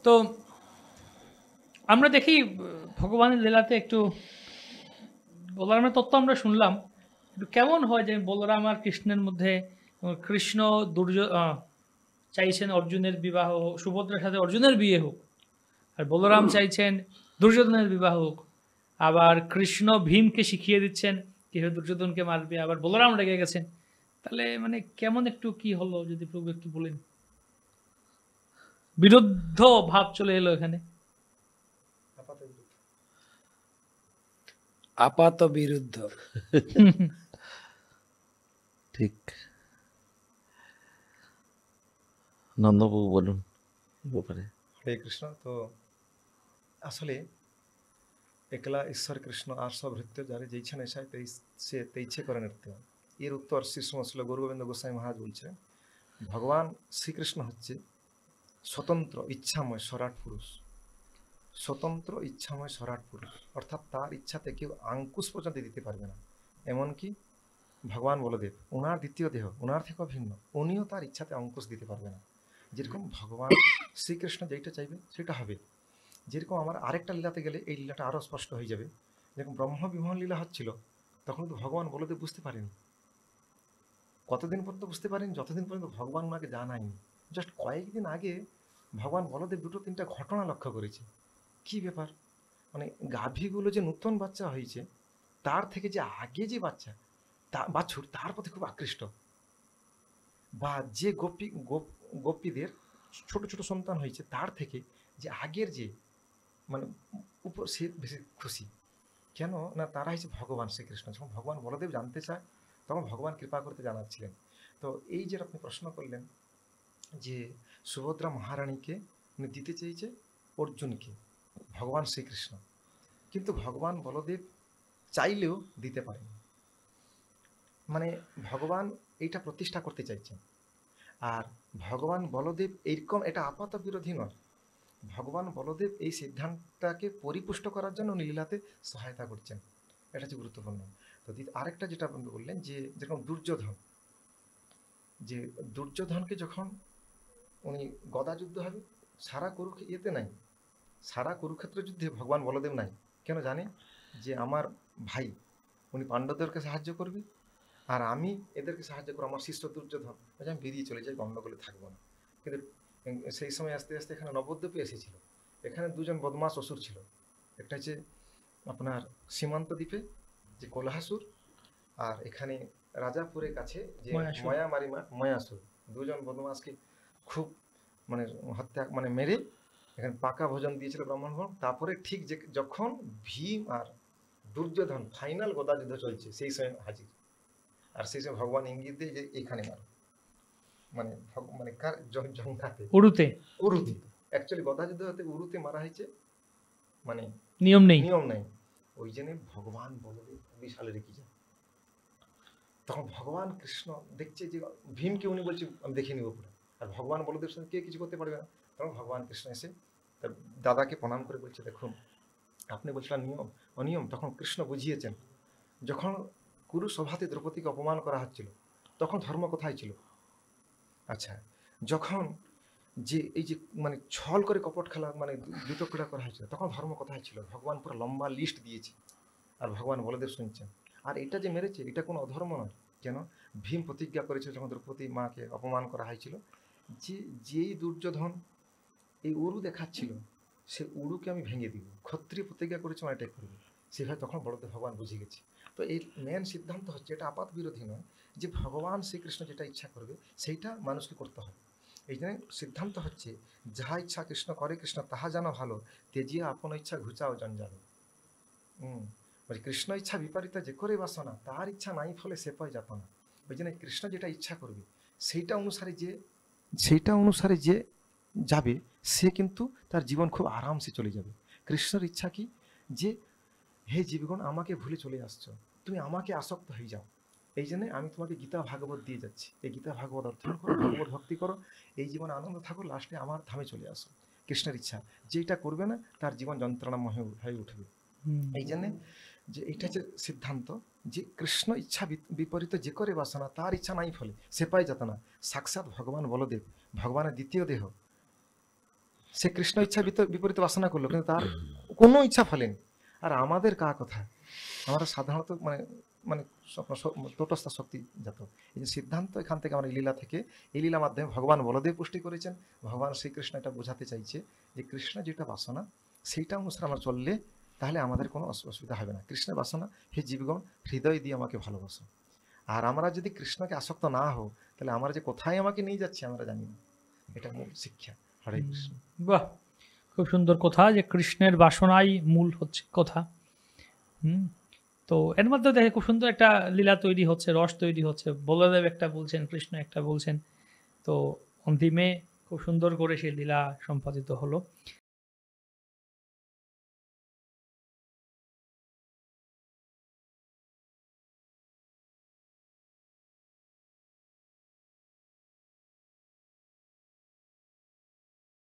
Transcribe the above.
তো আমরা দেখি ভগবানের লীলাতে একটু বলরামের তত্ত্ব আমরা শুনলাম। একটু কেমন হয় যে বলরাম আর কৃষ্ণের মধ্যে কৃষ্ণ চাইছেন অর্জুনের বিবাহ, সুভদ্রার সাথে অর্জুনের বিয়ে হোক। আর বলরাম চাইছেন দুর্যোধনের বিবাহ হোক। আবার কৃষ্ণ ভীমকে শিখিয়ে দিচ্ছেন কিভাবে দুর্যোধনকে মারবে। আবার বলরাম রেগে গেছেন। তাহলে মানে কেমন একটু কি হলো যদি প্রভু একটু বলেন। বিরুদ্ধ ভাব চলে এলো এখানে। আপাত বিরুদ্ধ। ঠিক। নন্দবাবু বলুন ব্যাপারে। হরে কৃষ্ণ। তো আসলে একলা ঈশ্বর কৃষ্ণ আর সব ভৃত্য যারা যেইছে নেশায় সে তেইছে করে নৃত্য। এর উত্তর শ্রী শ্রীল গুরু গোবিন্দ গোস্বামী মহারাজ বলছে, ভগবান শ্রীকৃষ্ণ হচ্ছে স্বতন্ত্র ইচ্ছাময় সরাট পুরুষ। স্বতন্ত্র ইচ্ছাময় সরাট পুরুষ, অর্থাৎ তার ইচ্ছাতে কেউ আঙ্কুশ পর্যন্ত দিতে পারবে না। এমনকি ভগবান বলদেব, ওনার দ্বিতীয় দেহ ওনার থেকেও ভিন্ন, উনিও তার ইচ্ছাতে অঙ্কুশ দিতে পারবে না। যেরকম ভগবান শ্রীকৃষ্ণ যেটা চাইবে সেটা হবে। যেরকম আমার আরেকটা লীলাতে গেলে এই লীলাটা আরও স্পষ্ট হয়ে যাবে। যেরকম ব্রহ্ম বিমোহন লীলা হচ্ছিল, তখন তো ভগবান বলদেব বুঝতে পারেনি। কতদিন পর্যন্ত বুঝতে পারেন? যতদিন পর্যন্ত ভগবান ওনাকে জানায়নি। জাস্ট কয়েকদিন আগে ভগবান বলদেব দুটো তিনটা ঘটনা লক্ষ্য করেছে। কি ব্যাপার, মানে গাভীগুলো যে নতুন বাচ্চা হয়েছে, তার থেকে যে আগে যে বাচ্চা বাছুর তার প্রতি খুব আকৃষ্ট, বা যে গোপীদের ছোট ছোট সন্তান হয়েছে তার থেকে যে আগের যে মানে উপর সে বেশি খুশি। কেন না, তারা হচ্ছে ভগবান শ্রীকৃষ্ণ। যখন ভগবান বলদেব জানতে চায় তখন ভগবান কৃপা করতে জানাচ্ছিলেন। তো এই যে আপনি প্রশ্ন করলেন যে সুভদ্রা মহারানীকে দিতে চেয়েছে অর্জুনকে ভগবান শ্রীকৃষ্ণ, কিন্তু ভগবান বলদেব চাইলেও দিতে পারেন। মানে ভগবান এইটা প্রতিষ্ঠা করতে চাইছেন। আর ভগবান বলদেব এইরকম, এটা আপাত বিরোধী নয়। ভগবান বলদেব এই সিদ্ধান্তটাকে পরিপুষ্ট করার জন্য লীলাতে সহায়তা করছেন। এটা হচ্ছে গুরুত্বপূর্ণ। তো আরেকটা যেটা আপনি বললেন যে যেরকম দুর্যোধন, যে দুর্যোধনকে যখন উনি গদা যুদ্ধ হবে, সারা ইয়েতে নাই, সারা কুরুক্ষেত্র যুদ্ধে ভগবান বলদেব নাই। কেন জানে যে আমার ভাই উনি পাণ্ডবদেরকে সাহায্য করবে, আর আমি এদেরকে সাহায্য করবো। আমার শিষ্য দুর্যোধন আমি বেরিয়ে চলে যাই, গণ্ডগোলে থাকবো না। কিন্তু সেই সময় আস্তে আস্তে এখানে নবদ্বীপে এসেছিল। এখানে দুজন বদমাস অসুর ছিল। একটা হচ্ছে আপনার সীমান্ত দ্বীপে যে কোলাহাসুর, আর এখানে রাজাপুরের কাছে যে ময়াসুর। দুজন বদমাসকে খুব মানে হত্যা মানে মেরে এখানে পাকা ভোজন দিয়েছিল ব্রাহ্মণগণ। তারপরে ঠিক যে যখন ভীম আর দুর্যোধন ফাইনাল গদা যুদ্ধ চলছে সেই সময় হাজির। আর সেই সময় ভগবান ইঙ্গিত দিয়ে যে এখানে মারো, মানে মানে কার জঙ্ঘাতে উরুতে অ্যাকচুয়ালি গদা যুদ্ধ হতে উরুতে মারা হয়েছে, মানে নিয়ম নেই। ওই জন্য ভগবান বলদেব বিশাল রেখে যায়। তখন ভগবান কৃষ্ণ দেখছে যে ভীমকে উনি বলছে আমি দেখে নিব পুরো, আর ভগবান বলদেব সঙ্গে কে কিছু করতে পারবে না। তখন ভগবান কৃষ্ণ এসে তার দাদাকে প্রণাম করে বলছে, দেখুন আপনি বলছিলেন নিয়ম অনিয়ম, তখন কৃষ্ণ বুঝিয়েছেন। যখন কুরু সভাতে দ্রৌপদীকে অপমান করা হচ্ছিল তখন ধর্ম কোথায় ছিল? আচ্ছা, যখন যে এই যে মানে ছল করে কপট খেলা মানে দুটো ক্রীড়া করা হয়েছিল তখন ধর্ম কোথায় ছিল? ভগবান পুরো লম্বা লিস্ট দিয়েছে, আর ভগবান বলদেব শুনছেন। আর এটা যে মেরেছে এটা কোনো অধর্ম নয়। কেন? ভীম প্রতিজ্ঞা করেছিল যখন দ্রৌপদী মাকে অপমান করা হয়েছিল, যে যেই দুর্যোধন এই উরু দেখাচ্ছিল সে উরুকে আমি ভেঙে দিব। ক্ষত্রিয় প্রতিজ্ঞা করেছে এটাই করবে। সেভাবে তখন বলদেব ভগবান বুঝে গেছে। তো এই মেন সিদ্ধান্ত হচ্ছে, এটা আপাত বিরোধী নয়, যে ভগবান শ্রীকৃষ্ণ যেটা ইচ্ছা করবে সেইটা মানুষকে করতে হবে। এই জন্য সিদ্ধান্ত হচ্ছে, যাহা ইচ্ছা কৃষ্ণ করে কৃষ্ণ তাহা জানো ভালো, তেজিয়া আপন ইচ্ছা ঘুচাও জঞ্জাল। কৃষ্ণ ইচ্ছা বিপরীত যে করে বাসনা, তার ইচ্ছা নাই ফলে সে পায় যাত না। ওই জন্য কৃষ্ণ যেটা ইচ্ছা করবে সেইটা অনুসারে যে যাবে সে কিন্তু তার জীবন খুব আরামসে চলে যাবে। কৃষ্ণের ইচ্ছা কি? যে হে জীবগণ আমাকে ভুলে চলে আসছো, তুমি আমাকে আসক্ত হয়ে যাও। এই জন্য আমি তোমাকে গীতা ভাগবত দিয়ে যাচ্ছি, এই গীতা ভাগবত অধ্যয়ন করো, ভগবত ভক্তি করো, এই জীবন আনন্দ থাকো, লাস্টে আমার ধামে চলে আসো। কৃষ্ণের ইচ্ছা, যেটা করবে না তার জীবন যন্ত্রণাময় হয়ে উঠবে। এই জন্যে যে এইটা যে সিদ্ধান্ত, যে কৃষ্ণ ইচ্ছা বিপরীত যে করে বাসনা, তার ইচ্ছা নাই ফলে সে পায় যাত না। সাক্ষাৎ ভগবান বলদেব, ভগবানের দ্বিতীয় দেহ, সে কৃষ্ণ ইচ্ছা বিপরীত বাসনা করলো, কিন্তু তার কোনো ইচ্ছা ফলেনি। আর আমাদের কার কথা, আমরা সাধারণত মানে মানে তটস্থ শক্তি জাত। এই যে সিদ্ধান্ত, এখান থেকে আমরা এই লীলা থেকে, এই লীলা মাধ্যমে ভগবান বলদেব পুষ্টি করেছেন। ভগবান শ্রীকৃষ্ণ এটা বোঝাতে চাইছে যে কৃষ্ণ যেটা বাসনা সেইটা অনুসারে আমরা চললে তাহলে আমাদের কোনো অসুবিধা হবে না। কৃষ্ণের বাসনা, হে জীবগণ হৃদয় দিয়ে আমাকে ভালোবাসো। আর আমরা যদি কৃষ্ণকে আসক্ত না হও, তাহলে আমরা যে কোথায় আমাকে নিয়ে যাচ্ছি আমরা জানি না। এটা মূল শিক্ষা। হরে কৃষ্ণ। বাহ, খুব সুন্দর কথা, যে কৃষ্ণের বাসনাই মূল হচ্ছে কথা। তো এর মধ্যে দেখে খুব সুন্দর একটা লীলা তৈরি হচ্ছে, রস তৈরি হচ্ছে। বলদেব একটা বলছেন, কৃষ্ণ একটা বলছেন। তো অন্তিমে খুব সুন্দর করে সেই লীলা সম্পাদিত হলো।